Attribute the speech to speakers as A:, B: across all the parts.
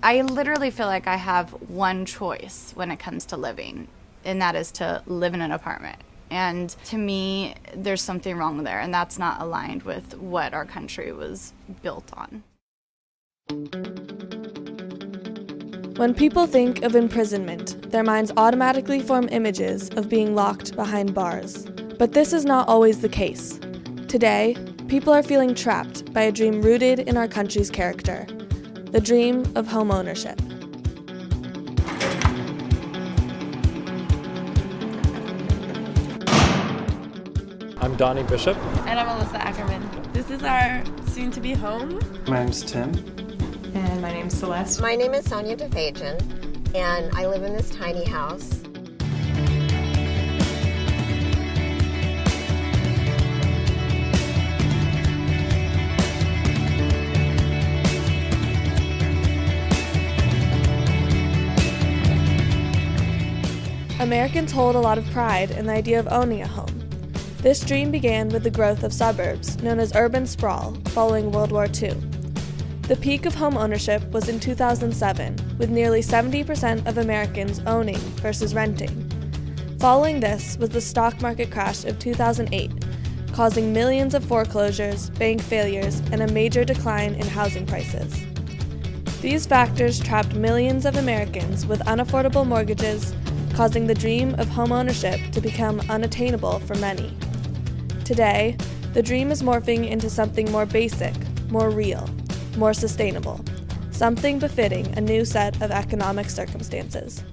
A: I literally feel like I have one choice when it comes to living, and that is to live in an apartment. And to me, there's something wrong there, and that's not aligned with what our country was built on.
B: When people think of imprisonment, their minds automatically form images of being locked behind bars. But this is not always the case. Today, people are feeling trapped by a dream rooted in our country's character, the dream of home ownership.
C: I'm Donnie Bishop.
D: And I'm Alyssa Ackerman. This is our soon-to-be home.
E: My name's Tim.
D: And my name's Celeste.
F: My name is Sonia DeFajan, and I live in this tiny house.
B: Americans hold a lot of pride in the idea of owning a home. This dream began with the growth of suburbs, known as urban sprawl, following World War II. The peak of home ownership was in 2007, with nearly 70% of Americans owning versus renting. Following this was the stock market crash of 2008, causing millions of foreclosures, bank failures, and a major decline in housing prices. These factors trapped millions of Americans with unaffordable mortgages, causing the dream of home ownership to become unattainable for many. Today, the dream is morphing into something more basic, more real, more sustainable, something befitting a new set of economic circumstances.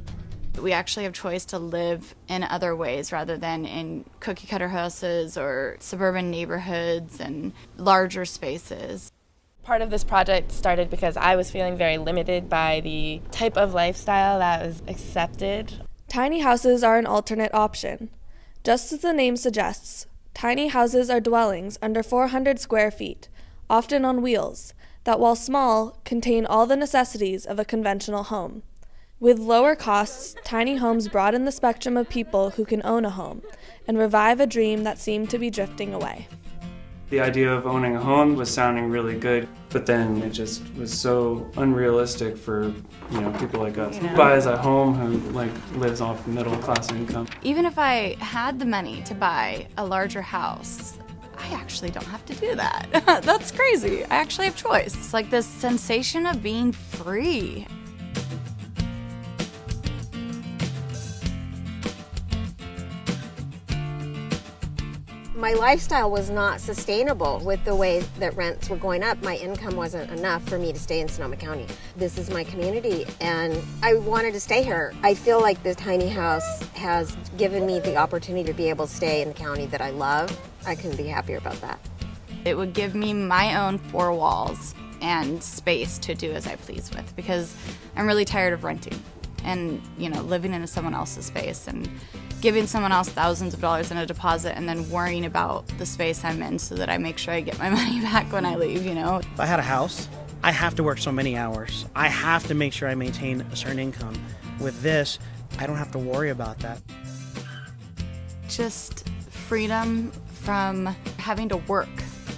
A: We actually have choice to live in other ways rather than in cookie-cutter houses or suburban neighborhoods and larger spaces.
D: Part of this project started because I was feeling very limited by the type of lifestyle that was accepted.
B: Tiny houses are an alternate option. Just as the name suggests, tiny houses are dwellings under 400 square feet, often on wheels, that while small, contain all the necessities of a conventional home. With lower costs, tiny homes broaden the spectrum of people who can own a home and revive a dream that seemed to be drifting away.
E: The idea of owning a home was sounding really good, but then it just was so unrealistic for, people like us. Who buys a home, who lives off middle class income.
A: Even if I had the money to buy a larger house, I actually don't have to do that. That's crazy. I actually have choice. It's like this sensation of being free.
F: My lifestyle was not sustainable with the way that rents were going up. My income wasn't enough for me to stay in Sonoma County. This is my community, and I wanted to stay here. I feel like this tiny house has given me the opportunity to be able to stay in the county that I love. I couldn't be happier about that.
A: It would give me my own four walls and space to do as I please with, because I'm really tired of renting and, living in someone else's space and giving someone else thousands of dollars in a deposit and then worrying about the space I'm in so that I make sure I get my money back when I leave,
G: If I had a house, I have to work so many hours. I have to make sure I maintain a certain income. With this, I don't have to worry about that.
A: Just freedom from having to work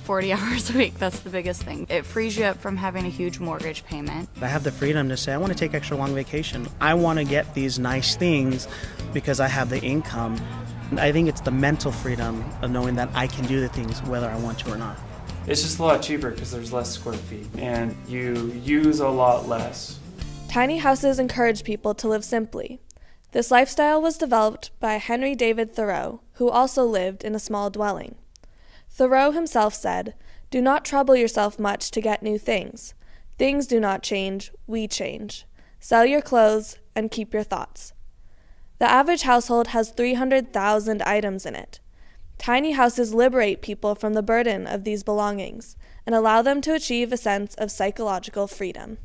A: 40 hours a week. That's the biggest thing. It frees you up from having a huge mortgage payment.
G: I have the freedom to say, I want to take extra long vacation. I want to get these nice things because I have the income. And I think it's the mental freedom of knowing that I can do the things whether I want to or not.
E: It's just a lot cheaper because there's less square feet, and you use a lot less.
B: Tiny houses encourage people to live simply. This lifestyle was developed by Henry David Thoreau, who also lived in a small dwelling. Thoreau himself said, "Do not trouble yourself much to get new things. Things do not change, we change. Sell your clothes and keep your thoughts." The average household has 300,000 items in it. Tiny houses liberate people from the burden of these belongings and allow them to achieve a sense of psychological freedom.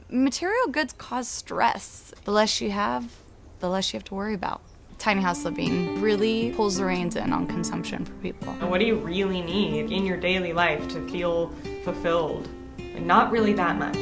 A: Material goods cause stress. The less you have, the less you have to worry about. Tiny house living really pulls the reins in on consumption for people.
H: What do you really need in your daily life to feel fulfilled? And not really that much.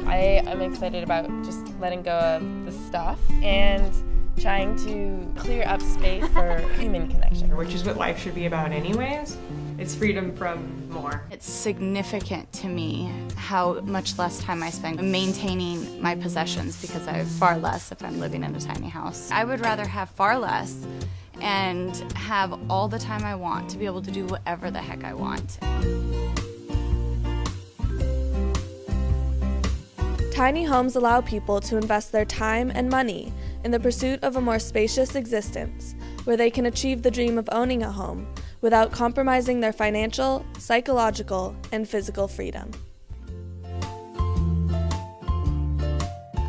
D: I am excited about just letting go of the stuff and trying to clear up space for human connection.
H: Which is what life should be about anyways. It's freedom from more.
A: It's significant to me how much less time I spend maintaining my possessions because I have far less if I'm living in a tiny house. I would rather have far less and have all the time I want to be able to do whatever the heck I want.
B: Tiny homes allow people to invest their time and money in the pursuit of a more spacious existence, where they can achieve the dream of owning a home without compromising their financial, psychological, and physical freedom.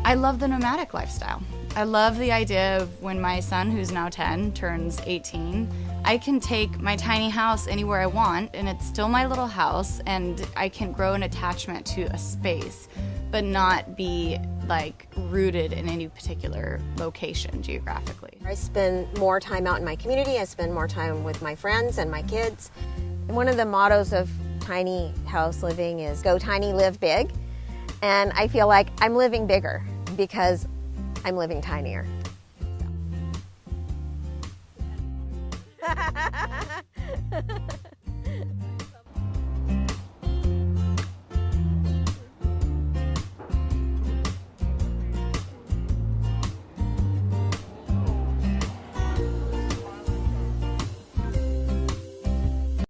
A: I love the nomadic lifestyle. I love the idea of when my son, who's now 10, turns 18, I can take my tiny house anywhere I want, and it's still my little house, and I can grow an attachment to a space, but not be like rooted in any particular location geographically.
F: I spend more time out in my community. I spend more time with my friends and my kids. And one of the mottos of tiny house living is go tiny, live big. And I feel like I'm living bigger because I'm living tinier. So.